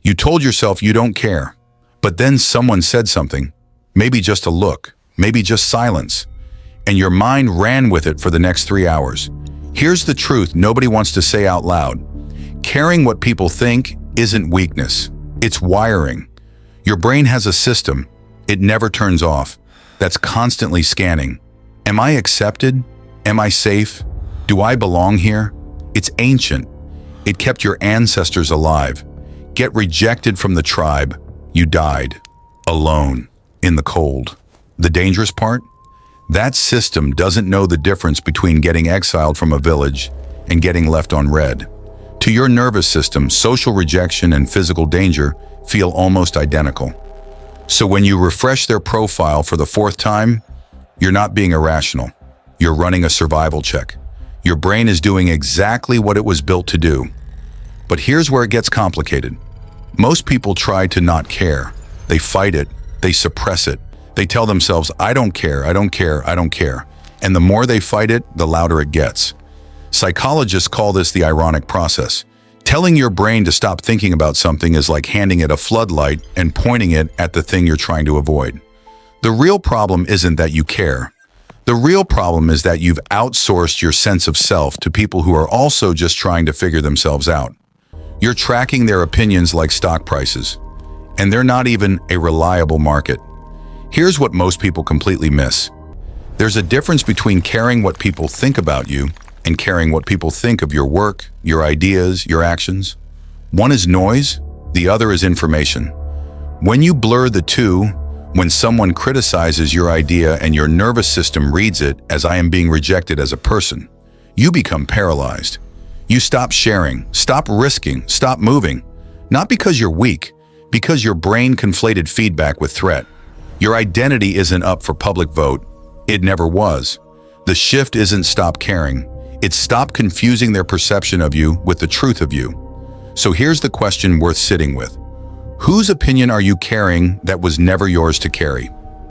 You told yourself you don't care, but then someone said something, maybe just a look, maybe just silence, and your mind ran with it for the next 3 hours. Here's the truth nobody wants to say out loud. Caring what people think isn't weakness, it's wiring. Your brain has a system, it never turns off, that's constantly scanning. Am I accepted? Am I safe? Do I belong here? It's ancient. It kept your ancestors alive. Get rejected from the tribe, you died. Alone, in the cold. The dangerous part? That system doesn't know the difference between getting exiled from a village and getting left on red. To your nervous system, social rejection and physical danger feel almost identical. So when you refresh their profile for the 4th time, you're not being irrational. You're running a survival check. Your brain is doing exactly what it was built to do. But here's where it gets complicated. Most people try to not care. They fight it. They suppress it. They tell themselves, I don't care, I don't care, I don't care. And the more they fight it, the louder it gets. Psychologists call this the ironic process. Telling your brain to stop thinking about something is like handing it a floodlight and pointing it at the thing you're trying to avoid. The real problem isn't that you care. The real problem is that you've outsourced your sense of self to people who are also just trying to figure themselves out. You're tracking their opinions like stock prices, and they're not even a reliable market. Here's what most people completely miss. There's a difference between caring what people think about you and caring what people think of your work, your ideas, your actions. One is noise, the other is information. When you blur the two, when someone criticizes your idea and your nervous system reads it as I am being rejected as a person, you become paralyzed. You stop sharing, stop risking, stop moving. Not because you're weak, because your brain conflated feedback with threat. Your identity isn't up for public vote. It never was. The shift isn't stop caring. It's stop confusing their perception of you with the truth of you. So here's the question worth sitting with. Whose opinion are you carrying that was never yours to carry?